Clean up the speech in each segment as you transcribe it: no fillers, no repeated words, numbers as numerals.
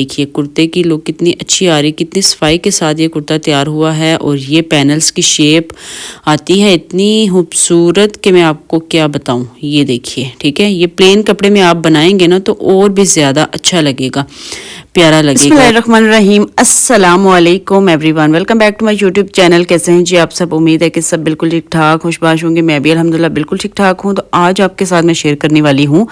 देखिए कुर्ते की लुक कितनी अच्छी आ रही, कितनी सफाई के साथ ये कुर्ता तैयार हुआ है। और ये पैनल्स की शेप आती है इतनी खूबसूरत कि मैं आपको क्या बताऊं। ये देखिए, ठीक है, ये प्लेन कपड़े में आप बनाएंगे ना तो और भी ज़्यादा अच्छा लगेगा, प्यारा लगेगा। बिस्मिल्लाहिर्रहमानिर्रहीम, अस्सलामु अलैकुम everyone, welcome back to my YouTube channel. कैसे हैं जी आप सब? उम्मीद है कि सब बिल्कुल ठीक ठाक खुशबाश होंगे। मैं भी अल्हम्दुलिल्लाह बिल्कुल ठीक ठाक हूँ। तो आज आपके साथ मैं शेयर करने वाली हूँ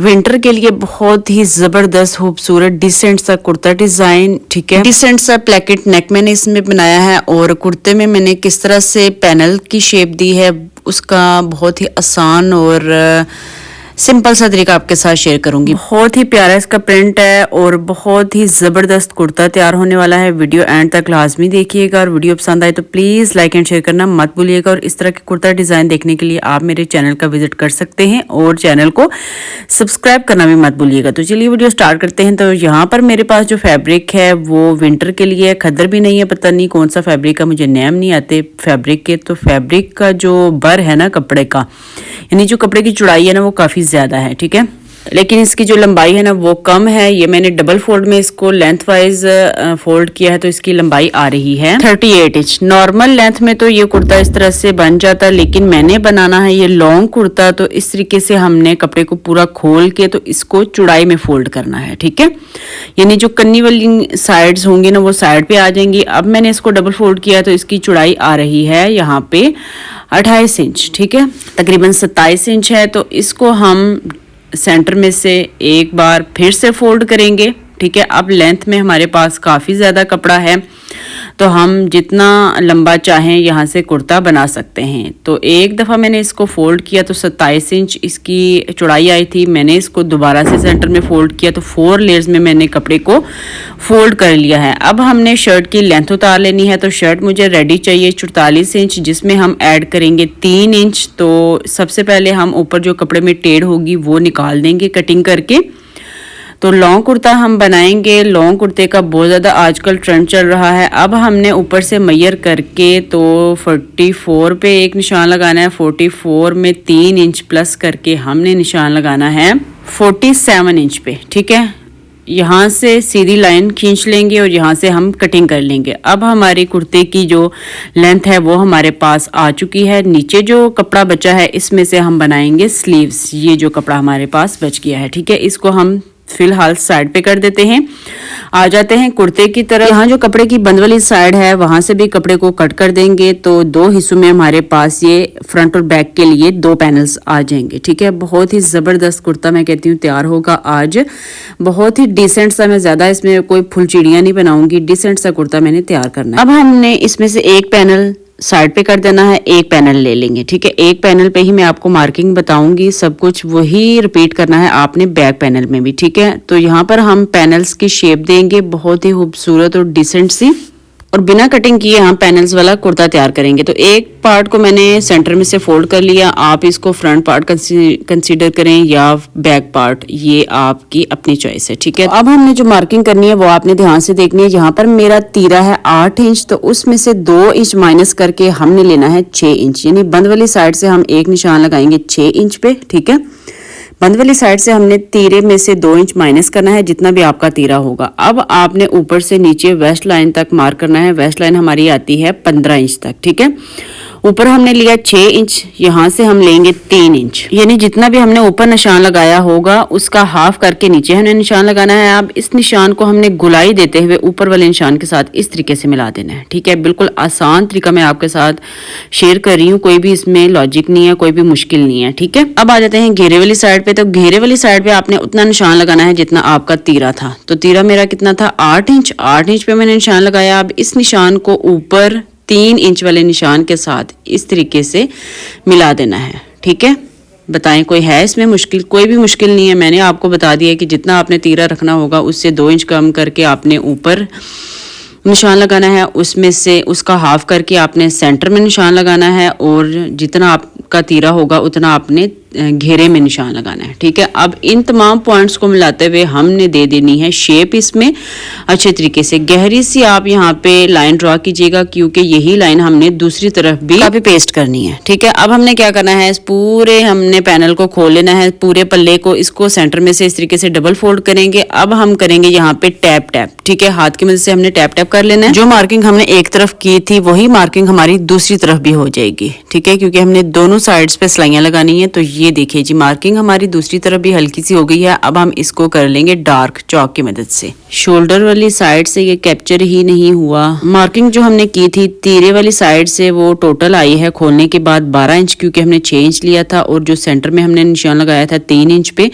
विंटर के लिए बहुत ही ज़बरदस्त खूबसूरत डिसेंट सा कुर्ता डिज़ाइन, ठीक है, डिसेंट सा प्लेकेट नेक मैंने इसमें बनाया है। और कुर्ते में मैंने किस तरह से पैनल की शेप दी है उसका बहुत ही आसान और सिंपल सा तरीका आपके साथ शेयर करूंगी। बहुत ही प्यारा इसका प्रिंट है और बहुत ही ज़बरदस्त कुर्ता तैयार होने वाला है। वीडियो एंड तक लाजमी देखिएगा और वीडियो पसंद आए तो प्लीज़ लाइक एंड शेयर करना मत भूलिएगा। और इस तरह के कुर्ता डिज़ाइन देखने के लिए आप मेरे चैनल का विजिट कर सकते हैं और चैनल को सब्सक्राइब करना भी मत भूलिएगा। तो चलिए वीडियो स्टार्ट करते हैं। तो यहाँ पर मेरे पास जो फैब्रिक है वो विंटर के लिए खद्दर भी नहीं है, पता नहीं कौन सा फैब्रिक का, मुझे नेम नहीं आते फैब्रिक के। तो फैब्रिक का जो बर है ना कपड़े का, यानी जो कपड़े की चौड़ाई है ना वो काफ़ी ज़्यादा है, ठीक है, लेकिन इसकी जो लंबाई है ना वो कम है। ये मैंने डबल फोल्ड में इसको लेंथ वाइज फोल्ड किया है तो इसकी लंबाई आ रही है 38 इंच। नॉर्मल लेंथ में तो ये कुर्ता इस तरह से बन जाता, लेकिन मैंने बनाना है ये लॉन्ग कुर्ता, तो इस तरीके से हमने कपड़े को पूरा खोल के तो इसको चौड़ाई में फोल्ड करना है, ठीक है, यानी जो कन्नी वाली साइड्स होंगी ना वो साइड पे आ जाएंगी। अब मैंने इसको डबल फोल्ड किया तो इसकी चौड़ाई आ रही है यहाँ पे 28 इंच, ठीक है, तकरीबन 27 इंच है। तो इसको हम सेंटर में से एक बार फिर से फोल्ड करेंगे, ठीक है। अब लेंथ में हमारे पास काफ़ी ज़्यादा कपड़ा है तो हम जितना लंबा चाहें यहाँ से कुर्ता बना सकते हैं। तो एक दफ़ा मैंने इसको फोल्ड किया तो 27 इंच इसकी चौड़ाई आई थी। मैंने इसको दोबारा से सेंटर में फोल्ड किया तो 4 लेयर्स में मैंने कपड़े को फोल्ड कर लिया है। अब हमने शर्ट की लेंथ उतार लेनी है। तो शर्ट मुझे रेडी चाहिए 44 इंच, जिसमें हम ऐड करेंगे 3 इंच। तो सबसे पहले हम ऊपर जो कपड़े में टेढ़ होगी वो निकाल देंगे कटिंग करके। तो लॉन्ग कुर्ता हम बनाएंगे। लॉन्ग कुर्ते का बहुत ज़्यादा आजकल ट्रेंड चल रहा है। अब हमने ऊपर से मैयर करके तो 44 पे एक निशान लगाना है, 44 में 3 इंच प्लस करके हमने निशान लगाना है 47 इंच पे, ठीक है। यहाँ से सीधी लाइन खींच लेंगे और यहाँ से हम कटिंग कर लेंगे। अब हमारी कुर्ते की जो लेंथ है वो हमारे पास आ चुकी है। नीचे जो कपड़ा बचा है इसमें से हम बनाएंगे स्लीव्स। ये जो कपड़ा हमारे पास बच गया है, ठीक है, इसको हम फिलहाल साइड पे कर देते हैं। आ जाते हैं कुर्ते की तरफ। यहाँ जो कपड़े की बंद वाली साइड है वहां से भी कपड़े को कट कर देंगे। तो 2 हिस्सों में हमारे पास ये फ्रंट और बैक के लिए 2 पैनल्स आ जाएंगे, ठीक है। बहुत ही ज़बरदस्त कुर्ता मैं कहती हूँ तैयार होगा आज। बहुत ही डिसेंट सा, मैं ज़्यादा इसमें कोई फुल चिड़िया नहीं बनाऊंगी, डिसेंट सा कुर्ता मैंने तैयार करना है। अब हमने इसमें से एक पैनल साइड पे कर देना है, एक पैनल ले लेंगे, ठीक है। एक पैनल पे ही मैं आपको मार्किंग बताऊंगी, सब कुछ वही रिपीट करना है आपने बैक पैनल में भी, ठीक है। तो यहाँ पर हम पैनल्स की शेप देंगे बहुत ही खूबसूरत और डिसेंट सी, और बिना कटिंग किए हम पैनल्स वाला कुर्ता तैयार करेंगे। तो एक पार्ट को मैंने सेंटर में से फोल्ड कर लिया। आप इसको फ्रंट पार्ट कंसीडर करें या बैक पार्ट, ये आपकी अपनी चॉइस है, ठीक है। अब हमने जो मार्किंग करनी है वो आपने ध्यान से देखनी है। यहाँ पर मेरा तीरा है 8 इंच, तो उसमें से 2 इंच माइनस करके हमने लेना है 6 इंच, यानी बंद वाली साइड से हम एक निशान लगाएंगे 6 इंच पे, ठीक है। बंद वाली साइड से हमने तीरे में से 2 इंच माइनस करना है, जितना भी आपका तीरा होगा। अब आपने ऊपर से नीचे वेस्ट लाइन तक मार्क करना है। वेस्ट लाइन हमारी आती है 15 इंच तक, ठीक है। ऊपर हमने लिया 6 इंच, यहाँ से हम लेंगे 3 इंच, यानी जितना भी हमने ऊपर निशान लगाया होगा उसका हाफ करके नीचे हमने निशान लगाना है। अब इस निशान को हमने गुलाई देते हुए ऊपर वाले निशान के साथ इस तरीके से मिला देना है, ठीक है। बिल्कुल आसान तरीका मैं आपके साथ शेयर कर रही हूँ, कोई भी इसमें लॉजिक नहीं है, कोई भी मुश्किल नहीं है, ठीक है। अब आ जाते हैं घेरे वाली साइड पे। तो घेरे वाली साइड पे आपने उतना निशान लगाना है जितना आपका तीरा था। तो तीरा मेरा कितना था 8 इंच, 8 इंच पे मैंने निशान लगाया। अब इस निशान को ऊपर 3 इंच वाले निशान के साथ इस तरीके से मिला देना है, ठीक है। बताएं कोई है इसमें मुश्किल? कोई भी मुश्किल नहीं है। मैंने आपको बता दिया कि जितना आपने तीरा रखना होगा उससे 2 इंच कम करके आपने ऊपर निशान लगाना है, उसमें से उसका हाफ करके आपने सेंटर में निशान लगाना है, और जितना आपका तीरा होगा उतना आपने घेरे में निशान लगाना है। ठीक है, अब इन तमाम पॉइंट्स को मिलाते हुए हमने दे देनी है शेप इसमें अच्छे तरीके से। गहरी सी आप यहाँ पे लाइन ड्रॉ कीजिएगा क्योंकि यही लाइन हमने दूसरी तरफ भी कॉपी पेस्ट करनी है। ठीक है, अब हमने क्या करना है, इस पूरे हमने पैनल को खोल लेना है, पूरे पल्ले को, इसको सेंटर में से इस तरीके से डबल फोल्ड करेंगे। अब हम करेंगे यहाँ पे टैप टैप। ठीक है, हाथ की मदद से हमने टैप टैप कर लेना है। जो मार्किंग हमने एक तरफ की थी वही मार्किंग हमारी दूसरी तरफ भी हो जाएगी। ठीक है, क्योंकि हमने दोनों साइड्स पे सिलाइयां लगानी है। तो ये देखिए जी, मार्किंग हमारी दूसरी तरफ भी हल्की सी हो गई है। अब हम इसको कर लेंगे डार्क चौक की मदद से। शोल्डर वाली साइड से ये कैप्चर ही नहीं हुआ। मार्किंग जो हमने की थी तीरे वाली साइड से वो टोटल आई है खोलने के बाद 12 इंच, क्योंकि हमने 6 इंच लिया था, और जो सेंटर में हमने निशान लगाया था 3 इंच पे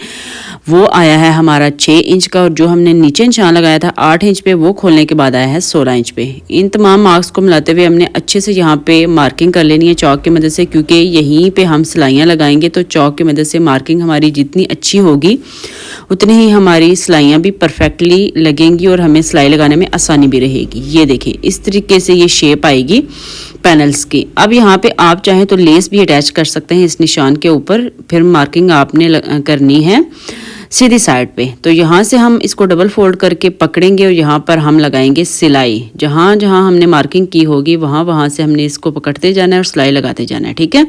वो आया है हमारा 6 इंच का, और जो हमने नीचे निशान लगाया था 8 इंच पे वो खोलने के बाद आया है 16 इंच पे। इन तमाम मार्क्स को मिलाते हुए हमने अच्छे से यहाँ पे मार्किंग कर लेनी है चौक की मदद से, क्योंकि यहीं पे हम सिलाइयाँ लगाएंगे। तो चौक की मदद से मार्किंग हमारी जितनी अच्छी होगी उतनी ही हमारी सिलाइयाँ भी परफेक्टली लगेंगी और हमें सिलाई लगाने में आसानी भी रहेगी। ये देखिए, इस तरीके से ये शेप आएगी पैनल्स की। अब यहाँ पे आप चाहें तो लेस भी अटैच कर सकते हैं इस निशान के ऊपर। फिर मार्किंग आपने करनी है सीधी साइड पे। तो यहाँ से हम इसको डबल फोल्ड करके पकड़ेंगे और यहाँ पर हम लगाएंगे सिलाई। जहाँ जहाँ हमने मार्किंग की होगी वहाँ से हमने इसको पकड़ते जाना है और सिलाई लगाते जाना है। ठीक है,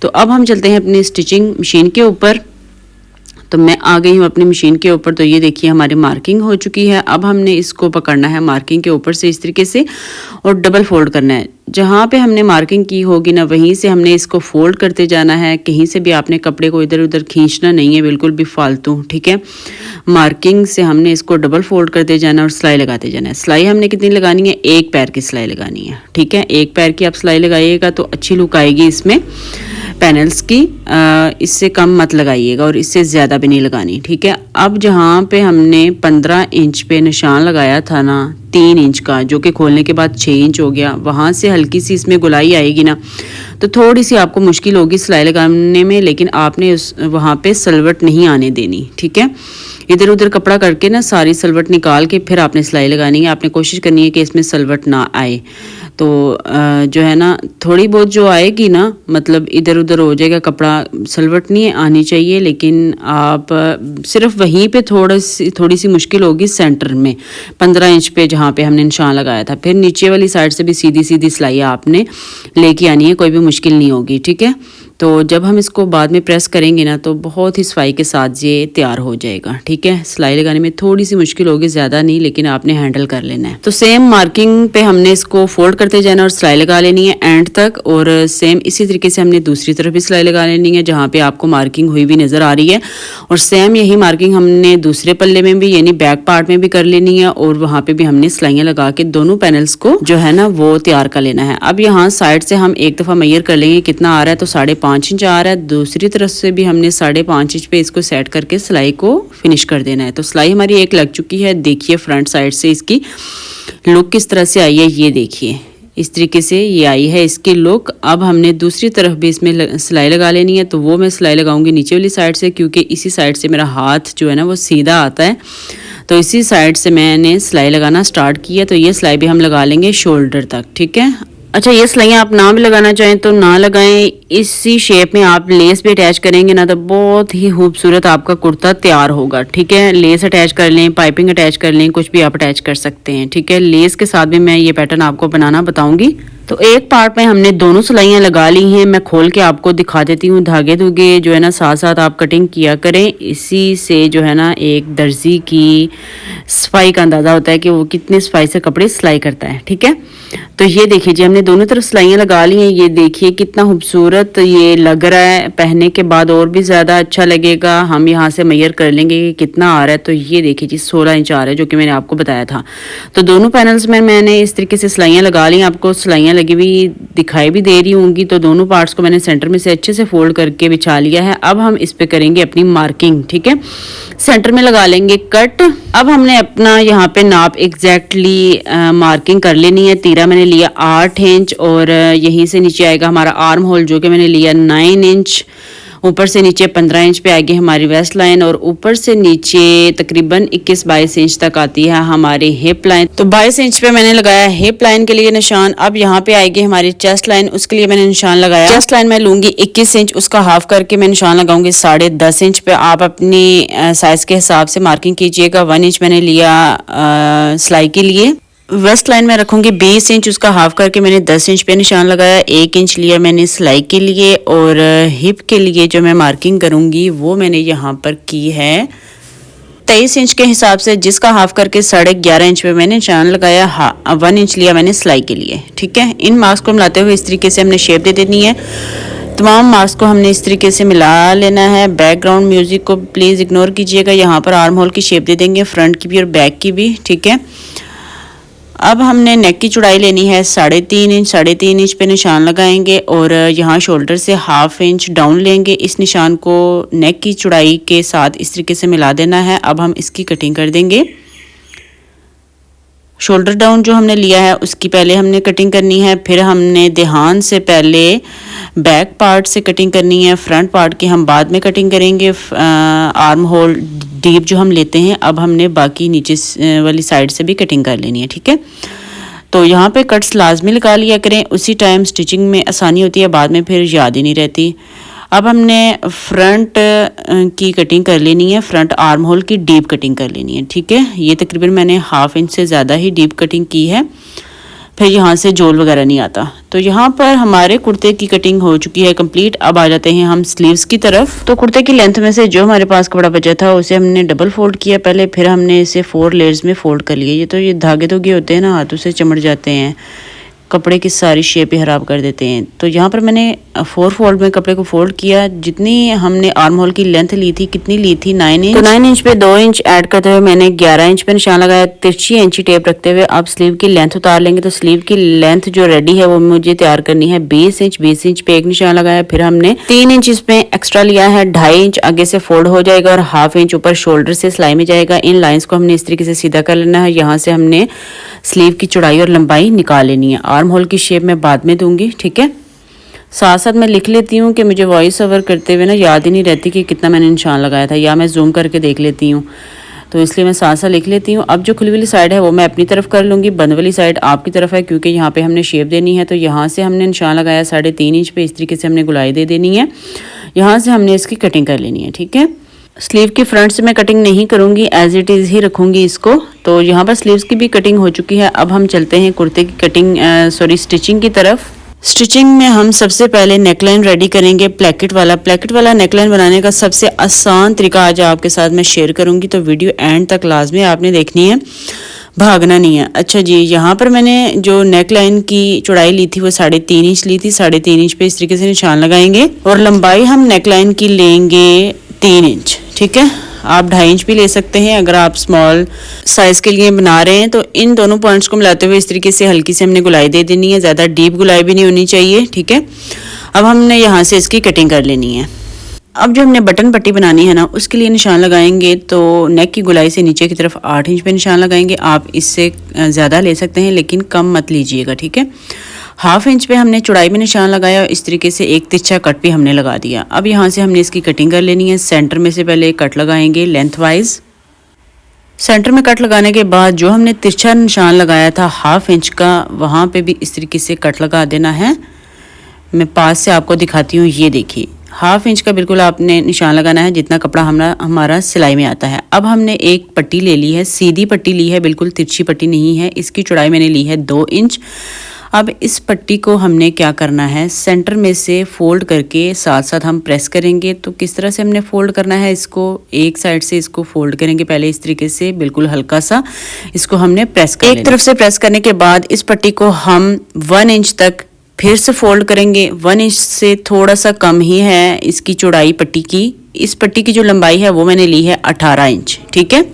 तो अब हम चलते हैं अपनी स्टिचिंग मशीन के ऊपर। तो मैं आ गई हूँ अपनी मशीन के ऊपर। तो ये देखिए हमारी मार्किंग हो चुकी है। अब हमने इसको पकड़ना है मार्किंग के ऊपर से इस तरीके से और डबल फोल्ड करना है। जहाँ पे हमने मार्किंग की होगी ना वहीं से हमने इसको फोल्ड करते जाना है। कहीं से भी आपने कपड़े को इधर उधर खींचना नहीं है, बिल्कुल भी फालतू। ठीक है, मार्किंग से हमने इसको डबल फोल्ड करते जाना और सिलाई लगाते जाना है। सिलाई हमने कितनी लगानी है, एक पैर की सिलाई लगानी है। ठीक है, एक पैर की आप सिलाई लगाइएगा तो अच्छी लुक आएगी इसमें पैनल्स की। इससे कम मत लगाइएगा और इससे ज़्यादा भी नहीं लगानी। ठीक है, अब जहाँ पे हमने 15 इंच पे निशान लगाया था ना 3 इंच का, जो कि खोलने के बाद 6 इंच हो गया, वहाँ से हल्की सी इसमें गुलाई आएगी ना, तो थोड़ी सी आपको मुश्किल होगी सिलाई लगाने में, लेकिन आपने वहाँ पे सलवट नहीं आने देनी। ठीक है, इधर उधर कपड़ा करके ना सारी सलवट निकाल के फिर आपने सिलाई लगानी है। आपने कोशिश करनी है कि इसमें सलवट ना आए। तो जो है ना थोड़ी बहुत जो आएगी ना, मतलब इधर उधर हो जाएगा कपड़ा, सलवट नहीं आनी चाहिए। लेकिन आप सिर्फ वहीं पे थोड़ी सी मुश्किल होगी सेंटर में 15 इंच पे जहाँ पे हमने निशान लगाया था। फिर नीचे वाली साइड से भी सीधी सीधी सिलाई आपने लेके आनी है, कोई भी मुश्किल नहीं होगी। ठीक है, तो जब हम इसको बाद में प्रेस करेंगे ना तो बहुत ही सफाई के साथ ये तैयार हो जाएगा। ठीक है, सिलाई लगाने में थोड़ी सी मुश्किल होगी, ज़्यादा नहीं, लेकिन आपने हैंडल कर लेना है। तो सेम मार्किंग पे हमने इसको फोल्ड करते जाना और सिलाई लगा लेनी है एंड तक, और सेम इसी तरीके से हमने दूसरी तरफ भी सिलाई लगा लेनी है जहाँ पे आपको मार्किंग हुई भी नज़र आ रही है। और सेम यही मार्किंग हमने दूसरे पल्ले में भी यानी बैक पार्ट में भी कर लेनी है, और वहाँ पे भी हमने सिलाइयाँ लगा के दोनों पैनल्स को जो है ना वो तैयार कर लेना है। अब यहाँ साइड से हम एक दफ़ा मैयर कर लेंगे कितना आ रहा है, तो 5.5 इंच आ रहा है। दूसरी तरफ से भी हमने 5.5 इंच पे इसको सेट करके सिलाई को फिनिश कर देना है। तो सिलाई हमारी एक लग चुकी है। देखिए फ्रंट साइड से इसकी लुक किस तरह से आई है, ये देखिए इस तरीके से ये आई है इसकी लुक। अब हमने दूसरी तरफ भी इसमें सिलाई लगा लेनी है। तो वो मैं सिलाई लगाऊंगी नीचे वाली साइड से, क्योंकि इसी साइड से मेरा हाथ जो है ना वो सीधा आता है। तो इसी साइड से मैंने सिलाई लगाना स्टार्ट किया। तो ये सिलाई भी हम लगा लेंगे शोल्डर तक। ठीक है, अच्छा ये सिलाइयाँ आप ना भी लगाना चाहें तो ना लगाएं। इसी शेप में आप लेस भी अटैच करेंगे ना तो बहुत ही खूबसूरत आपका कुर्ता तैयार होगा। ठीक है, लेस अटैच कर लें, पाइपिंग अटैच कर लें, कुछ भी आप अटैच कर सकते हैं। ठीक है, लेस के साथ भी मैं ये पैटर्न आपको बनाना बताऊंगी। तो एक पार्ट में हमने दोनों सिलाइयाँ लगा ली हैं। मैं खोल के आपको दिखा देती हूँ। धागे धुगे जो है ना साथ साथ आप कटिंग किया करें। इसी से जो है ना एक दर्जी की सफाई का अंदाज़ा होता है कि वो कितनी सफाई से कपड़े सिलाई करता है। ठीक है, तो ये देखिए जी हमने दोनों तरफ सिलाइयाँ लगा ली हैं। ये देखिए कितना खूबसूरत ये लग रहा है, पहनने के बाद और भी ज़्यादा अच्छा लगेगा। हम यहाँ से मैयर कर लेंगे कि कितना आ रहा है। तो ये देखिए जी 16 इंच आ रहा है, जो कि मैंने आपको बताया था। तो दोनों पैनल्स में मैंने इस तरीके से सिलाइयाँ लगा ली। आपको सिलाइयाँ लगी हुई दिखाई भी दे रही होंगी। तो दोनों पार्ट्स को मैंने सेंटर में से अच्छे से फोल्ड करके बिछा लिया है। अब हम इस पे करेंगे अपनी मार्किंग। ठीक है, सेंटर में लगा लेंगे कट। अब हमने अपना यहाँ पे नाप एग्जैक्टली मार्किंग कर लेनी है। तीरा मैंने लिया 8 इंच और यहीं से नीचे आएगा हमारा आर्म होल, जो कि मैंने लिया 9 इंच। ऊपर से नीचे 15 इंच पे आएगी हमारी वेस्ट लाइन और ऊपर से नीचे तकरीबन 21-22 इंच तक आती है हमारी हिप लाइन। तो 22 इंच पे मैंने लगाया हिप लाइन के लिए निशान। अब यहाँ पे आएगी हमारी चेस्ट लाइन, उसके लिए मैंने निशान लगाया। चेस्ट लाइन मैं लूंगी 21 इंच, उसका हाफ करके मैं निशान लगाऊंगी 10.5 इंच पे। आप अपनी साइज के हिसाब से मार्किंग कीजिएगा। 1 इंच मैंने लिया सिलाई के लिए। वेस्ट लाइन में रखूंगी 20 इंच, उसका हाफ करके मैंने 10 इंच पे निशान लगाया। 1 इंच लिया मैंने सिलाई के लिए और हिप के लिए जो मैं मार्किंग करूंगी वो मैंने यहाँ पर की है 23 इंच के हिसाब से, जिसका हाफ करके 11.5 इंच पे मैंने निशान लगाया। 1 इंच लिया मैंने सिलाई के लिए। ठीक है, इन मार्क्स को मिलाते हुए इस तरीके से हमने शेप दे देनी है। तमाम मार्क्स को हमने इस तरीके से मिला लेना है। बैकग्राउंड म्यूजिक को प्लीज़ इग्नोर कीजिएगा। यहाँ पर आर्म होल की शेप दे देंगे, फ्रंट की भी और बैक की भी। ठीक है, अब हमने नेक की चौड़ाई लेनी है 3.5 इंच। 3.5 इंच पे निशान लगाएंगे और यहाँ शोल्डर से हाफ इंच डाउन लेंगे। इस निशान को नेक की चौड़ाई के साथ इस तरीके से मिला देना है। अब हम इसकी कटिंग कर देंगे। शोल्डर डाउन जो हमने लिया है उसकी पहले हमने कटिंग करनी है, फिर हमने ध्यान से पहले बैक पार्ट से कटिंग करनी है, फ्रंट पार्ट की हम बाद में कटिंग करेंगे। आर्म होल डीप जो हम लेते हैं, अब हमने बाकी नीचे वाली साइड से भी कटिंग कर लेनी है। ठीक है, तो यहाँ पे कट्स लाजमी लगा लिया करें, उसी टाइम स्टिचिंग में आसानी होती है, बाद में फिर याद ही नहीं रहती। अब हमने फ्रंट की कटिंग कर लेनी है, फ्रंट आर्म होल की डीप कटिंग कर लेनी है। ठीक है, ये तकरीबन मैंने हाफ इंच से ज़्यादा ही डीप कटिंग की है, फिर यहाँ से जोल वगैरह नहीं आता। तो यहाँ पर हमारे कुर्ते की कटिंग हो चुकी है कंप्लीट। अब आ जाते हैं हम स्लीव्स की तरफ। तो कुर्ते की लेंथ में से जो हमारे पास कपड़ा बचा था उसे हमने डबल फोल्ड किया पहले, फिर हमने इसे 4 लेयर्स में फोल्ड कर लिया। ये धागे धोगे होते हैं ना, हाथों से चमड़ जाते हैं, कपड़े की सारी शेप ही खराब कर देते हैं। तो यहाँ पर मैंने 4 फोल्ड में कपड़े को फोल्ड किया। जितनी हमने आर्म होल की लेंथ ली थी, कितनी ली थी 9 इंच, तो 9 इंच पे 2 इंच ऐड करते हुए मैंने 11 इंच पे निशान लगाया। तिरछी इंची टेप रखते हुए अब स्लीव की लेंथ उतार लेंगे। तो स्लीव की लेंथ जो रेडी है वो मुझे तैयार करनी है 20 इंच। 20 इंच पे एक निशान लगाया, फिर हमने 3 इंच इसमें एक्स्ट्रा लिया है। 2.5 इंच आगे से फोल्ड हो जाएगा और हाफ इंच ऊपर शोल्डर से सिलाई में जाएगा। इन लाइंस को हमने इस तरीके से सीधा कर लेना है। यहाँ से हमने स्लीव की चौड़ाई और लंबाई निकाल लेनी है। आर्म होल की शेप मैं बाद में दूंगी। ठीक है, साथ साथ मैं लिख लेती हूँ कि मुझे वॉइस ओवर करते हुए ना याद ही नहीं रहती कि कितना मैंने निशान लगाया था, या मैं जूम करके देख लेती हूँ, तो इसलिए मैं साथ साथ लिख लेती हूँ। अब जो खुली वाली साइड है वो मैं अपनी तरफ कर लूँगी, बंद वाली साइड आपकी तरफ है, क्योंकि यहाँ पे हमने शेप देनी है। तो यहाँ से हमने निशान लगाया 3.5 इंच पे, इस तरीके से हमने गुलाई दे देनी है। यहाँ से हमने इसकी कटिंग कर लेनी है। ठीक है, स्लीव की फ्रंट से मैं कटिंग नहीं करूँगी, एज इट इज़ ही रखूँगी इसको। तो यहाँ पर स्लीव्स की भी कटिंग हो चुकी है। अब हम चलते हैं कुर्ते की कटिंग स्टिचिंग की तरफ। स्टिचिंग में हम सबसे पहले नेकलाइन रेडी करेंगे, प्लेकेट वाला नेकलाइन बनाने का सबसे आसान तरीका आज आपके साथ मैं शेयर करूंगी। तो वीडियो एंड तक लाजमी आपने देखनी है, भागना नहीं है। अच्छा जी, यहाँ पर मैंने जो नेकलाइन की चौड़ाई ली थी वो 3.5 इंच ली थी। 3.5 इंच पे इस तरीके से निशान लगाएंगे और लंबाई हम नेकलाइन की लेंगे 3 इंच। ठीक है, आप 2.5 इंच भी ले सकते हैं अगर आप स्मॉल साइज के लिए बना रहे हैं। तो इन दोनों पॉइंट्स को मिलाते हुए इस तरीके से हल्की से हमने गुलाई दे देनी है, ज़्यादा डीप गुलाई भी नहीं होनी चाहिए। ठीक है, अब हमने यहाँ से इसकी कटिंग कर लेनी है। अब जो हमने बटन पट्टी बनानी है ना, उसके लिए निशान लगाएंगे। तो नेक की गुलाई से नीचे की तरफ 8 इंच पे निशान लगाएंगे। आप इससे ज़्यादा ले सकते हैं लेकिन कम मत लीजिएगा। ठीक है, हाफ इंच पे हमने चौड़ाई में निशान लगाया, इस तरीके से एक तिरछा कट भी हमने लगा दिया। अब यहाँ से हमने इसकी कटिंग कर लेनी है। सेंटर में से पहले कट लगाएंगे लेंथ वाइज। सेंटर में कट लगाने के बाद जो हमने तिरछा निशान लगाया था हाफ इंच का, वहाँ पे भी इस तरीके से कट लगा देना है। मैं पास से आपको दिखाती हूँ, ये देखिए हाफ इंच का बिल्कुल आपने निशान लगाना है जितना कपड़ा हमारा सिलाई में आता है। अब हमने एक पट्टी ले ली है, सीधी पट्टी ली है, बिल्कुल तिरछी पट्टी नहीं है। इसकी चौड़ाई मैंने ली है 2 इंच। अब इस पट्टी को हमने क्या करना है, सेंटर में से फोल्ड करके साथ साथ हम प्रेस करेंगे। तो किस तरह से हमने फोल्ड करना है, इसको एक साइड से इसको फोल्ड करेंगे पहले इस तरीके से, बिल्कुल हल्का सा इसको हमने प्रेस कर एक तरफ से प्रेस करने के बाद इस पट्टी को हम 1 इंच तक फिर से फोल्ड करेंगे। 1 इंच से थोड़ा सा कम ही है इसकी चौड़ाई पट्टी की। इस पट्टी की जो लंबाई है वो मैंने ली है 18 इंच। ठीक है,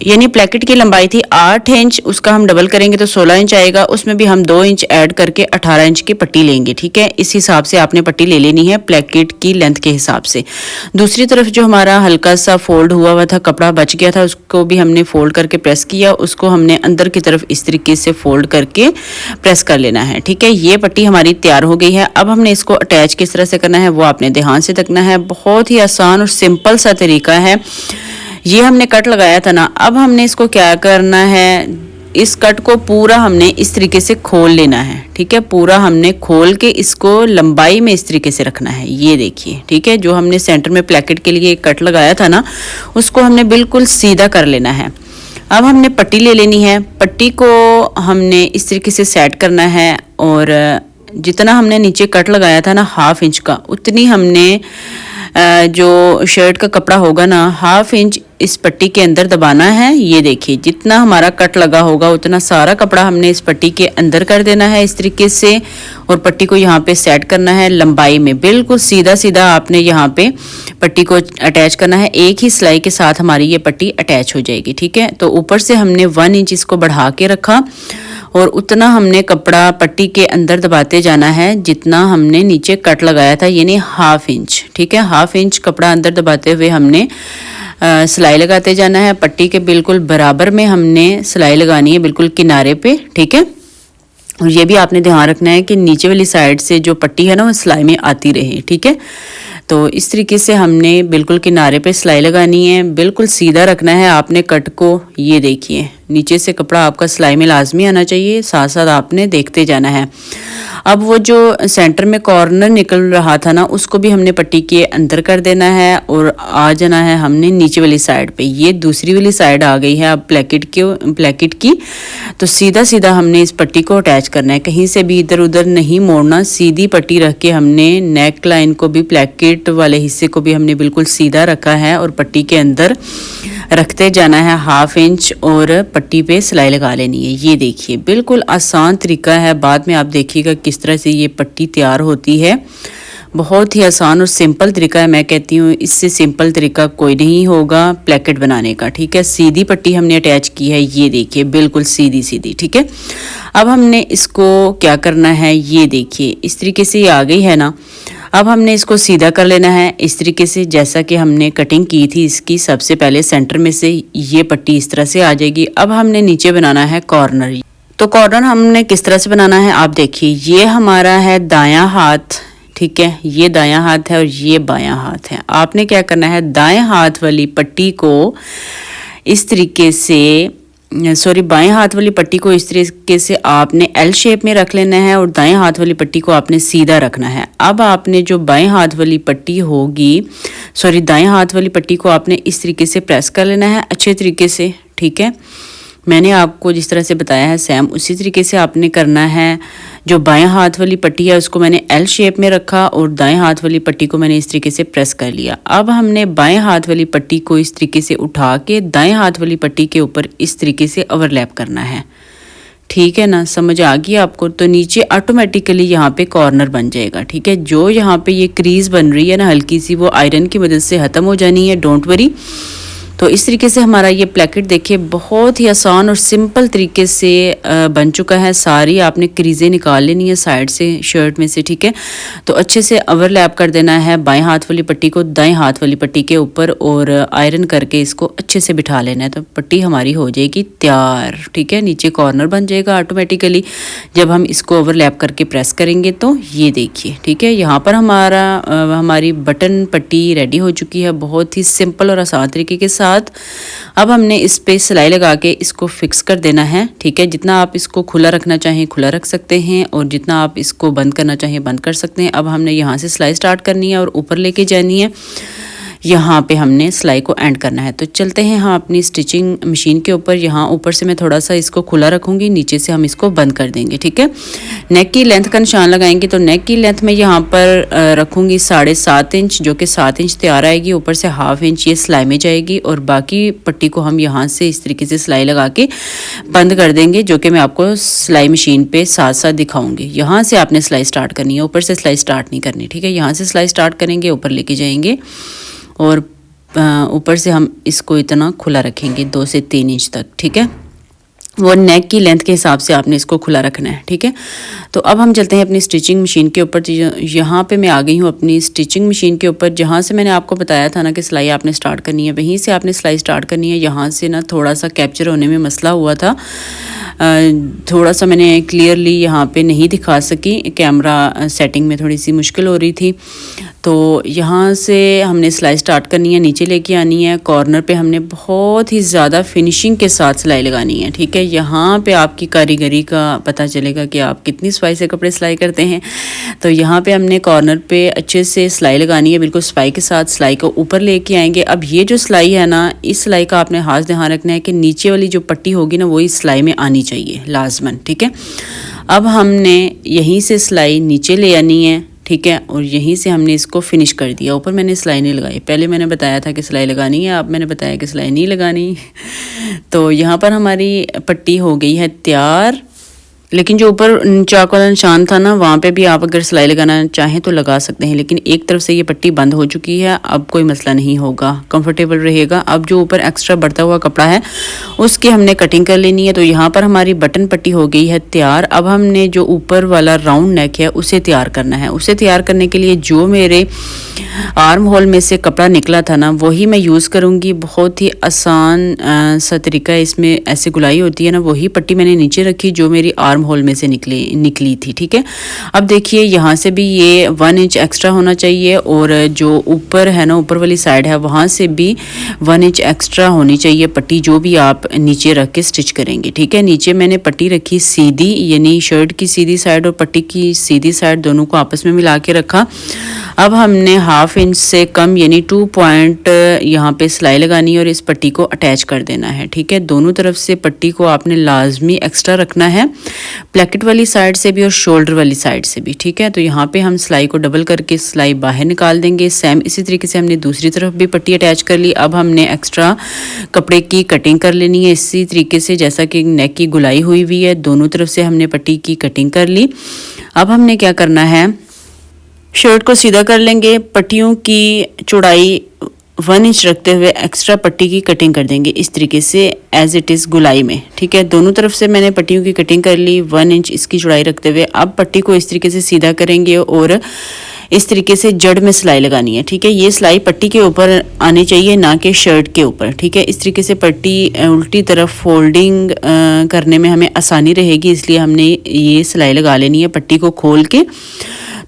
यानी प्लेकेट की लंबाई थी 8 इंच, उसका हम डबल करेंगे तो 16 इंच आएगा। उसमें भी हम 2 इंच ऐड करके 18 इंच की पट्टी लेंगे। ठीक है, इस हिसाब से आपने पट्टी ले लेनी है प्लेकेट की लेंथ के हिसाब से। दूसरी तरफ जो हमारा हल्का सा फोल्ड हुआ था, कपड़ा बच गया था, उसको भी हमने फोल्ड करके प्रेस किया। उसको हमने अंदर की तरफ इस तरीके से फोल्ड करके प्रेस कर लेना है। ठीक है, ये पट्टी हमारी तैयार हो गई है। अब हमने इसको अटैच किस तरह से करना है वो आपने ध्यान से देखना है। बहुत ही आसान और सिंपल सा तरीका है। ये हमने कट लगाया था ना, अब हमने इसको क्या करना है, इस कट को पूरा हमने इस तरीके से खोल लेना है। ठीक है, पूरा हमने खोल के इसको लंबाई में इस तरीके से रखना है। ये देखिए, ठीक है, जो हमने सेंटर में प्लेकेट के लिए एक कट लगाया था ना, उसको हमने बिल्कुल सीधा कर लेना है। अब हमने पट्टी ले लेनी है। पट्टी को हमने इस तरीके से सेट करना है और जितना हमने नीचे कट लगाया था ना 1/2 इंच का, उतनी हमने जो शर्ट का कपड़ा होगा ना 1/2 इंच इस पट्टी के अंदर दबाना है। ये देखिए, जितना हमारा कट लगा होगा उतना सारा कपड़ा हमने इस पट्टी के अंदर कर देना है इस तरीके से, और पट्टी को यहाँ पे सेट करना है लंबाई में। बिल्कुल सीधा सीधा आपने यहाँ पे पट्टी को अटैच करना है। एक ही सिलाई के साथ हमारी ये पट्टी अटैच हो जाएगी। ठीक है, तो ऊपर से हमने 1 इंच इसको बढ़ा के रखा और उतना हमने कपड़ा पट्टी के अंदर दबाते जाना है जितना हमने नीचे कट लगाया था, यानी 1/2 इंच। ठीक है, 1/2 इंच कपड़ा अंदर दबाते हुए हमने सिलाई लगाते जाना है। पट्टी के बिल्कुल बराबर में हमने सिलाई लगानी है, बिल्कुल किनारे पे। ठीक है, और ये भी आपने ध्यान रखना है कि नीचे वाली साइड से जो पट्टी है ना वो सिलाई में आती रहे। ठीक है, तो इस तरीके से हमने बिल्कुल किनारे पे सिलाई लगानी है। बिल्कुल सीधा रखना है आपने कट को। ये देखिए, नीचे से कपड़ा आपका सिलाई में लाजमी आना चाहिए, साथ साथ आपने देखते जाना है। अब वो जो सेंटर में कॉर्नर निकल रहा था ना, उसको भी हमने पट्टी के अंदर कर देना है और आ जाना है हमने नीचे वाली साइड पे। ये दूसरी वाली साइड आ गई है अब प्लेकेट की। तो सीधा सीधा हमने इस पट्टी को अटैच करना है, कहीं से भी इधर उधर नहीं मोड़ना। सीधी पट्टी रख के हमने नेक लाइन को भी, प्लेकेट वाले हिस्से को भी हमने बिल्कुल सीधा रखा है और पट्टी के अंदर रखते जाना है 1/2 इंच और पट्टी पे सिलाई लगा लेनी है। ये देखिए, बिल्कुल आसान तरीका है। बाद में आप देखिएगा किस तरह से ये पट्टी तैयार होती है। बहुत ही आसान और सिंपल तरीका है। मैं कहती हूँ इससे सिंपल तरीका कोई नहीं होगा प्लेकेट बनाने का। ठीक है, सीधी पट्टी हमने अटैच की है। ये देखिए, बिल्कुल सीधी सीधी। ठीक है, अब हमने इसको क्या करना है, ये देखिए इस तरीके से ये आ गई है ना। अब हमने इसको सीधा कर लेना है इस तरीके से, जैसा कि हमने कटिंग की थी इसकी। सबसे पहले सेंटर में से ये पट्टी इस तरह से आ जाएगी। अब हमने नीचे बनाना है कॉर्नर। तो कॉर्नर हमने किस तरह से बनाना है आप देखिए। ये हमारा है दायां हाथ। ठीक है, ये दायां हाथ है और ये बायां हाथ है। आपने क्या करना है, दाएं हाथ वाली पट्टी को इस तरीके से, बाएं हाथ वाली पट्टी को इस तरीके से आपने एल शेप में रख लेना है और दाएं हाथ वाली पट्टी को आपने सीधा रखना है। अब आपने जो बाएं हाथ वाली पट्टी होगी, दाएं हाथ वाली पट्टी को आपने इस तरीके से प्रेस कर लेना है अच्छे तरीके से। ठीक है, मैंने आपको जिस तरह से बताया है सेम उसी तरीके से आपने करना है। जो बाएं हाथ वाली पट्टी है उसको मैंने एल शेप में रखा और दाएं हाथ वाली पट्टी को मैंने इस तरीके से प्रेस कर लिया। अब हमने बाएं हाथ वाली पट्टी को इस तरीके से उठा के दाएं हाथ वाली पट्टी के ऊपर इस तरीके से ओवरलैप करना है। ठीक है ना, समझ आ गई आपको। तो नीचे ऑटोमेटिकली यहाँ पे कॉर्नर बन जाएगा। ठीक है, जो यहाँ पे ये क्रीज बन रही है ना हल्की सी, वो आयरन की मदद से ख़त्म हो जानी है, डोंट वरी। तो इस तरीके से हमारा ये प्लेकेट देखिए बहुत ही आसान और सिंपल तरीके से बन चुका है। सारी आपने क्रीजें निकाल लेनी है साइड से शर्ट में से। ठीक है, तो अच्छे से ओवरलैप कर देना है बाएं हाथ वाली पट्टी को दाएं हाथ वाली पट्टी के ऊपर और आयरन करके इसको अच्छे से बिठा लेना है। तो पट्टी हमारी हो जाएगी तैयार। ठीक है, नीचे कॉर्नर बन जाएगा ऑटोमेटिकली जब हम इसको ओवरलैप करके प्रेस करेंगे। तो ये देखिए, ठीक है, यहाँ पर हमारी बटन पट्टी रेडी हो चुकी है बहुत ही सिंपल और आसान तरीके के साथ। अब हमने इस पे सिलाई लगा के इसको फिक्स कर देना है। ठीक है, जितना आप इसको खुला रखना चाहें खुला रख सकते हैं और जितना आप इसको बंद करना चाहें बंद कर सकते हैं। अब हमने यहाँ से सिलाई स्टार्ट करनी है और ऊपर लेके जानी है। यहाँ पे हमने सिलाई को एंड करना है। तो चलते हैं हम अपनी स्टिचिंग मशीन के ऊपर। यहाँ ऊपर से मैं थोड़ा सा इसको खुला रखूँगी, नीचे से हम इसको बंद कर देंगे। ठीक है, नेक की लेंथ का निशान लगाएंगे। तो नेक की लेंथ में यहाँ पर रखूँगी 7.5 इंच, जो कि 7 इंच तैयार आएगी। ऊपर से 1/2 इंच ये सिलाई में जाएगी और बाकी पट्टी को हम यहाँ से इस तरीके से सिलाई लगा के बंद कर देंगे, जो कि मैं आपको सिलाई मशीन पे साथ साथ दिखाऊंगी। यहाँ से आपने सिलाई स्टार्ट करनी है, ऊपर से सिलाई स्टार्ट नहीं करनी। ठीक है, यहाँ से सिलाई स्टार्ट करेंगे, ऊपर लेके जाएंगे और ऊपर से हम इसको इतना खुला रखेंगे 2 से 3 इंच तक, ठीक है। वो नेक की लेंथ के हिसाब से आपने इसको खुला रखना है, ठीक है। तो अब हम चलते हैं अपनी स्टिचिंग मशीन के ऊपर। यहाँ पे मैं आ गई हूँ अपनी स्टिचिंग मशीन के ऊपर, जहाँ से मैंने आपको बताया था ना कि सिलाई आपने स्टार्ट करनी है, वहीं से आपने सिलाई स्टार्ट करनी है। यहाँ से ना थोड़ा सा कैप्चर होने में मसला हुआ था, थोड़ा सा मैंने क्लियरली यहाँ पे नहीं दिखा सकी, कैमरा सेटिंग में थोड़ी सी मुश्किल हो रही थी। तो यहाँ से हमने सिलाई स्टार्ट करनी है, नीचे लेके आनी है, कॉर्नर पे हमने बहुत ही ज़्यादा फिनिशिंग के साथ सिलाई लगानी है, ठीक है। यहाँ पे आपकी कारीगरी का पता चलेगा कि आप कितनी सफाई से कपड़े सिलाई करते हैं। तो यहाँ पे हमने कॉर्नर पे अच्छे से सिलाई लगानी है, बिल्कुल सफाई के साथ सिलाई को ऊपर लेके आएंगे। अब ये जो सिलाई है ना, इस सिलाई का आपने खास ध्यान रखना है कि नीचे वाली जो पट्टी होगी ना, वो इस सिलाई में आनी चाहिए लाजमन, ठीक है। अब हमने यहीं से सिलाई नीचे ले आनी है, ठीक है, और यहीं से हमने इसको फिनिश कर दिया। ऊपर मैंने सिलाई नहीं लगाई, पहले मैंने बताया था कि सिलाई लगानी है, अब मैंने बताया कि सिलाई नहीं लगानी। तो यहाँ पर हमारी पट्टी हो गई है तैयार। लेकिन जो ऊपर चाक वाला निशान था ना, वहाँ पे भी आप अगर सिलाई लगाना चाहें तो लगा सकते हैं, लेकिन एक तरफ से ये पट्टी बंद हो चुकी है, अब कोई मसला नहीं होगा, कंफर्टेबल रहेगा। अब जो ऊपर एक्स्ट्रा बढ़ता हुआ कपड़ा है उसकी हमने कटिंग कर लेनी है। तो यहाँ पर हमारी बटन पट्टी हो गई है तैयार। अब हमने जो ऊपर वाला राउंड नेक है उसे तैयार करना है। उसे तैयार करने के लिए जो मेरे आर्म होल में से कपड़ा निकला था ना, वही मैं यूज़ करूँगी। बहुत ही आसान सा तरीका है, इसमें ऐसे गुलाई होती है ना, वही पट्टी मैंने नीचे रखी जो मेरी आर्म होल में से निकली थी, ठीक है। अब देखिए यहाँ से भी ये 1 इंच एक्स्ट्रा होना चाहिए, और जो ऊपर है ना, ऊपर वाली साइड है, वहाँ से भी 1 इंच एक्स्ट्रा होनी चाहिए पट्टी, जो भी आप नीचे रख के स्टिच करेंगे, ठीक है। नीचे मैंने पट्टी रखी सीधी, यानी शर्ट की सीधी साइड और पट्टी की सीधी साइड दोनों को आपस में मिला के रखा। अब हमने 1/2 इंच से कम यानी 2 पॉइंट यहाँ पे सिलाई लगानी है और इस पट्टी को अटैच कर देना है, ठीक है। दोनों तरफ से पट्टी को आपने लाजमी एक्स्ट्रा रखना है, प्लेकेट वाली साइड से भी और शोल्डर वाली साइड से भी, ठीक है। तो यहाँ पे हम सिलाई को डबल करके सिलाई बाहर निकाल देंगे। सेम इसी तरीके से हमने दूसरी तरफ भी पट्टी अटैच कर ली। अब हमने एक्स्ट्रा कपड़े की कटिंग कर लेनी है इसी तरीके से, जैसा कि नेक की गुलाई हुई है, दोनों तरफ से हमने पट्टी की कटिंग कर ली। अब हमने क्या करना है, शर्ट को सीधा कर लेंगे, पट्टियों की चौड़ाई 1 इंच रखते हुए एक्स्ट्रा पट्टी की कटिंग कर देंगे इस तरीके से एज इट इज़ गुलाई में, ठीक है। दोनों तरफ से मैंने पट्टियों की कटिंग कर ली 1 इंच इसकी चौड़ाई रखते हुए। अब पट्टी को इस तरीके से सीधा करेंगे और इस तरीके से जड़ में सिलाई लगानी है, ठीक है। ये सिलाई पट्टी के ऊपर आनी चाहिए, ना कि शर्ट के ऊपर, ठीक है। इस तरीके से पट्टी उल्टी तरफ फोल्डिंग करने में हमें आसानी रहेगी, इसलिए हमने ये सिलाई लगा लेनी है पट्टी को खोल के।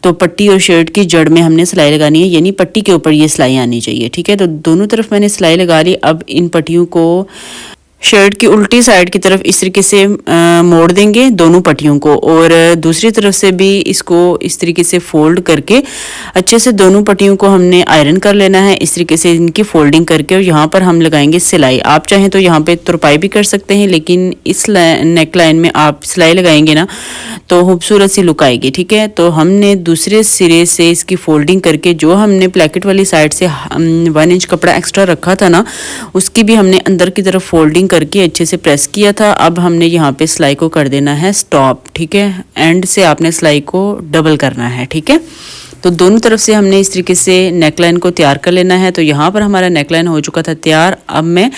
तो पट्टी और शर्ट की जड़ में हमने सिलाई लगानी है, यानी पट्टी के ऊपर ये सिलाई आनी चाहिए, ठीक है। तो दोनों तरफ मैंने सिलाई लगा ली। अब इन पट्टियों को शर्ट की उल्टी साइड की तरफ इस तरीके से मोड़ देंगे दोनों पट्टियों को, और दूसरी तरफ से भी इसको इस तरीके से फोल्ड करके अच्छे से दोनों पट्टियों को हमने आयरन कर लेना है इस तरीके से इनकी फोल्डिंग करके। और यहाँ पर हम लगाएंगे सिलाई। आप चाहें तो यहाँ पे तुरपाई भी कर सकते हैं, लेकिन इस नेक लाइन में आप सिलाई लगाएंगे ना तो खूबसूरत सी लुक आएगी, ठीक है। तो हमने दूसरे सिरे से इसकी फोल्डिंग करके जो हमने प्लेकेट वाली साइड से 1 इंच कपड़ा एक्स्ट्रा रखा था ना, उसकी भी हमने अंदर की तरफ फोल्डिंग करके अच्छे से प्रेस किया था। अब हमने यहाँ पे सिलाई को कर देना है स्टॉप, ठीक है। एंड से आपने सिलाई को डबल करना है, ठीक है। तो दोनों तरफ से हमने इस तरीके से नेकलाइन को तैयार कर लेना है। तो यहाँ पर हमारा नेकलाइन हो चुका था तैयार। अब मैं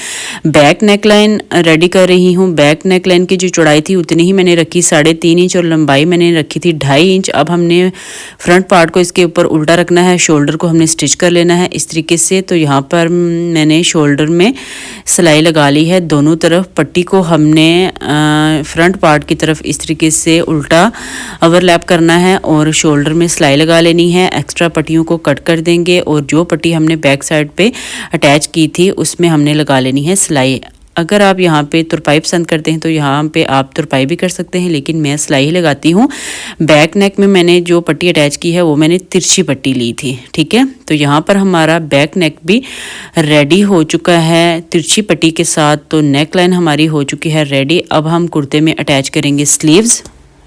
बैक नेकलाइन रेडी कर रही हूँ। बैक नेकलाइन की जो चौड़ाई थी उतनी ही मैंने रखी 3.5 इंच, और लंबाई मैंने रखी थी 2.5 इंच। अब हमने फ्रंट पार्ट को इसके ऊपर उल्टा रखना है, शोल्डर को हमने स्टिच कर लेना है इस तरीके से। तो यहाँ पर मैंने शोल्डर में सिलाई लगा ली है दोनों तरफ। पट्टी को हमने फ्रंट पार्ट की तरफ इस तरीके से उल्टा ओवरलैप करना है और शोल्डर में सिलाई लगा लेनी है। एक्स्ट्रा पट्टियों को कट कर देंगे और जो पट्टी हमने बैक साइड पे अटैच की थी उसमें हमने लगा लेनी है सिलाई। अगर आप यहाँ पे तुरपाई पसंद करते हैं तो यहाँ पे आप तुरपाई भी कर सकते हैं, लेकिन मैं सिलाई ही लगाती हूँ। बैक नेक में मैंने जो पट्टी अटैच की है वो मैंने तिरछी पट्टी ली थी, ठीक है। तो यहाँ पर हमारा बैक नेक भी रेडी हो चुका है तिरछी पट्टी के साथ। तो नेक लाइन हमारी हो चुकी है रेडी। अब हम कुर्ते में अटैच करेंगे स्लीव्स।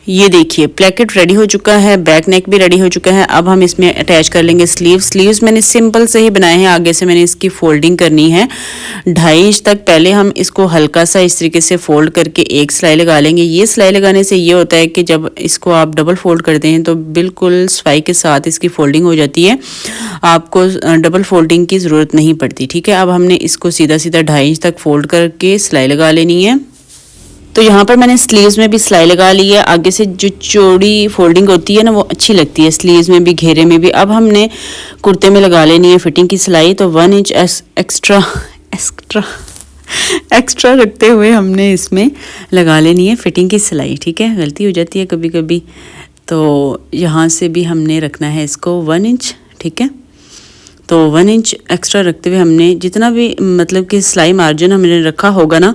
ये देखिए प्लेकेट रेडी हो चुका है, बैक नेक भी रेडी हो चुका है। अब हम इसमें अटैच कर लेंगे स्लीव्स मैंने सिंपल से ही बनाए हैं। आगे से मैंने इसकी फोल्डिंग करनी है 2.5 इंच तक। पहले हम इसको हल्का सा इस तरीके से फोल्ड करके एक सिलाई लगा लेंगे। ये सिलाई लगाने से ये होता है कि जब इसको आप डबल फोल्ड करते हैं तो बिल्कुल सफाई के साथ इसकी फोल्डिंग हो जाती है, आपको डबल फोल्डिंग की ज़रूरत नहीं पड़ती। ठीक है, अब हमने इसको सीधा सीधा 2.5 इंच तक फोल्ड करके सिलाई लगा लेनी है। तो यहाँ पर मैंने स्लीव्स में भी सिलाई लगा ली है। आगे से जो चौड़ी फोल्डिंग होती है ना वो अच्छी लगती है, स्लीव्स में भी घेरे में भी। अब हमने कुर्ते में लगा लेनी है फिटिंग की सिलाई। तो 1 इंच एक्स्ट्रा रखते हुए हमने इसमें लगा लेनी है फिटिंग की सिलाई। ठीक है, गलती हो जाती है कभी कभी, तो यहाँ से भी हमने रखना है इसको 1 इंच। ठीक है, तो 1 इंच एक्स्ट्रा रखते हुए हमने जितना भी मतलब कि सिलाई मार्जिन हमने रखा होगा ना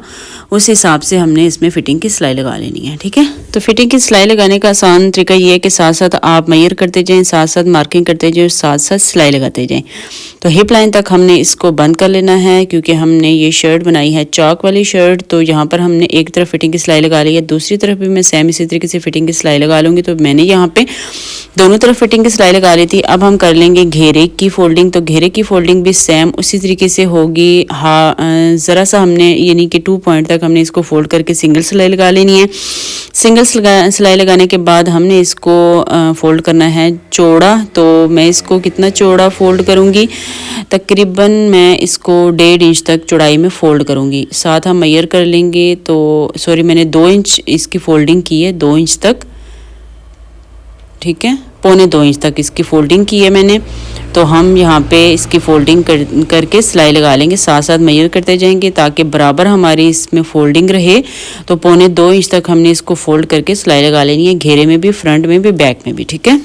उस हिसाब से हमने इसमें फिटिंग की सिलाई लगा लेनी है। ठीक है, तो फिटिंग की सिलाई लगाने का आसान तरीका ये है कि साथ साथ आप मेजर करते जाएं, साथ साथ मार्किंग करते जाएं, साथ साथ सिलाई लगाते जाएं। तो हिप लाइन तक हमने इसको बंद कर लेना है, क्योंकि हमने ये शर्ट बनाई है चौक वाली शर्ट। तो यहाँ पर हमने एक तरफ फिटिंग की सिलाई लगा ली है, दूसरी तरफ भी मैं सेम इसी तरीके से फिटिंग की सिलाई लगा लूँगी। तो मैंने यहाँ पे दोनों तरफ फिटिंग की सिलाई लगा ली थी। अब हम कर लेंगे घेरे की फोल्डिंग। तो घेरे की फोल्डिंग भी सेम उसी तरीके से होगी। ज़रा सा हमने यानी कि 2 पॉइंट तक हमने इसको फोल्ड करके सिंगल सिलाई लगा लेनी है। सिंगल सिलाई लगाने के बाद हमने इसको फोल्ड करना है चौड़ा। तो मैं इसको कितना चौड़ा फोल्ड करूँगी, तकरीबन मैं इसको 1.5 इंच तक चौड़ाई में फोल्ड करूँगी। साथ हम मेजर कर लेंगे। तो सॉरी, मैंने 2 इंच इसकी फोल्डिंग की है, 2 इंच तक। ठीक है, 1.25 इंच तक इसकी फोल्डिंग की है मैंने। तो हम यहाँ पे इसकी फोल्डिंग करके सिलाई लगा लेंगे, साथ साथ मेजर करते जाएंगे ताकि बराबर हमारी इसमें फोल्डिंग रहे। तो 1.25 इंच तक हमने इसको फोल्ड करके सिलाई लगा लेनी है, घेरे में भी, फ्रंट में भी, बैक में भी। ठीक है,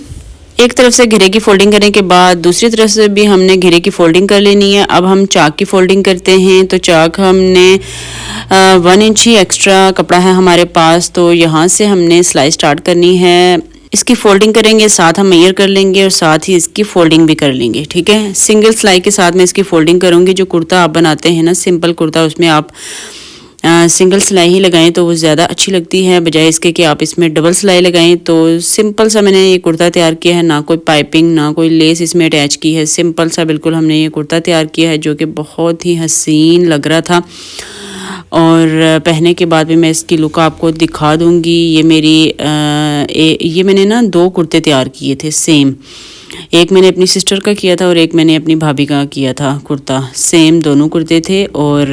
एक तरफ से घेरे की फोल्डिंग करने के बाद दूसरी तरफ से भी हमने घेरे की फोल्डिंग कर लेनी है। अब हम चाक की फोल्डिंग करते हैं। तो चाक हमने 1 इंच ही एक्स्ट्रा कपड़ा है हमारे पास, तो यहाँ से हमने सिलाई स्टार्ट करनी है। इसकी फोल्डिंग करेंगे, साथ हम मेजर कर लेंगे और साथ ही इसकी फोल्डिंग भी कर लेंगे। ठीक है, सिंगल सिलाई के साथ मैं इसकी फोल्डिंग करूँगी। जो कुर्ता आप बनाते हैं ना सिंपल कुर्ता, उसमें आप सिंगल सिलाई ही लगाएं तो वो ज़्यादा अच्छी लगती है, बजाय इसके कि आप इसमें डबल सिलाई लगाएं। तो सिंपल सा मैंने ये कुर्ता तैयार किया है, ना कोई पाइपिंग ना कोई लेस इसमें अटैच की है, सिंपल सा बिल्कुल हमने ये कुर्ता तैयार किया है, जो कि बहुत ही हसीन लग रहा था। और पहनने के बाद भी मैं इसकी लुक आपको दिखा दूंगी। ये मैंने ना 2 कुर्ते तैयार किए थे सेम, एक मैंने अपनी सिस्टर का किया था और एक मैंने अपनी भाभी का किया था कुर्ता, सेम दोनों कुर्ते थे। और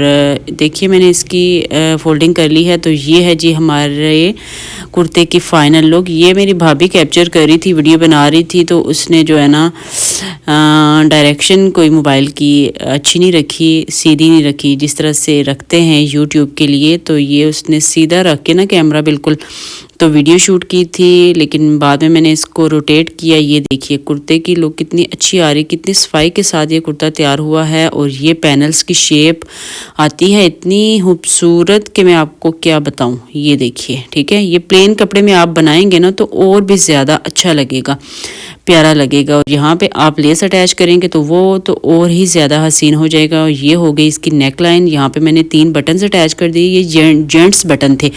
देखिए मैंने इसकी फोल्डिंग कर ली है। तो ये है जी हमारे कुर्ते की फाइनल लुक। ये मेरी भाभी कैप्चर कर रही थी, वीडियो बना रही थी, तो उसने जो है ना डायरेक्शन कोई मोबाइल की अच्छी नहीं रखी, सीधी नहीं रखी जिस तरह से रखते हैं यूट्यूब के लिए। तो ये उसने सीधा रख के ना कैमरा बिल्कुल तो वीडियो शूट की थी, लेकिन बाद में मैंने इसको रोटेट किया। ये देखिए कुर्ते की लुक कितनी अच्छी आ रही, कितनी सफाई के साथ ये कुर्ता तैयार हुआ है। और ये पैनल्स की शेप आती है इतनी खूबसूरत कि मैं आपको क्या बताऊं। ये देखिए, ठीक है, ये प्लेन कपड़े में आप बनाएंगे ना तो और भी ज़्यादा अच्छा लगेगा, प्यारा लगेगा। और यहाँ पे आप लेस अटैच करेंगे तो वो तो और ही ज़्यादा हसीन हो जाएगा। और ये हो गई इसकी नेक लाइन। यहाँ पे मैंने 3 बटन्स अटैच कर दिए, ये जेंट्स बटन थे।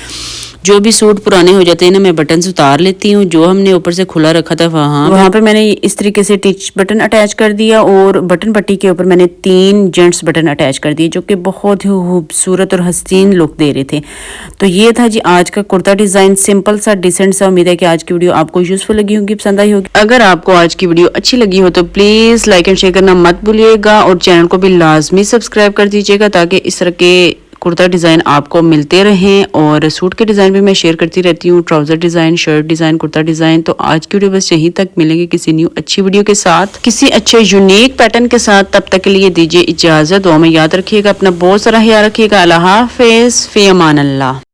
जो भी सूट पुराने हो जाते हैं ना, मैं बटन उतार लेती हूँ। जो हमने ऊपर से खुला रखा था वहाँ पे मैंने इस तरीके से टिच बटन अटैच कर दिया और बटन पट्टी के ऊपर मैंने 3 जेंट्स बटन अटैच कर दिए, जो कि बहुत ही खूबसूरत और हसीन लुक दे रहे थे। तो ये था जी आज का कुर्ता डिज़ाइन, सिंपल सा, डिसेंट सा। उम्मीद है कि आज की वीडियो आपको यूजफुल लगी होगी, पसंद आई होगी। अगर आपको आज की वीडियो अच्छी लगी हो तो प्लीज़ लाइक एंड शेयर करना मत भूलिएगा और चैनल को भी लाजमी सब्सक्राइब कर दीजिएगा, ताकि इस तरह के कुर्ता डिज़ाइन आपको मिलते रहें। और सूट के डिज़ाइन भी मैं शेयर करती रहती हूँ, trouser design, shirt design, kurta design. तो आज की वीडियो बस यहीं तक, मिलेंगे किसी न्यू अच्छी वीडियो के साथ, किसी अच्छे यूनिक पैटर्न के साथ। तब तक के लिए दीजिए इजाज़त। दुआ में याद रखिएगा, अपना बहुत सारा ख्याल रखिएगा। अल्लाह हाफ़िज़, फ़ी अमान अल्लाह।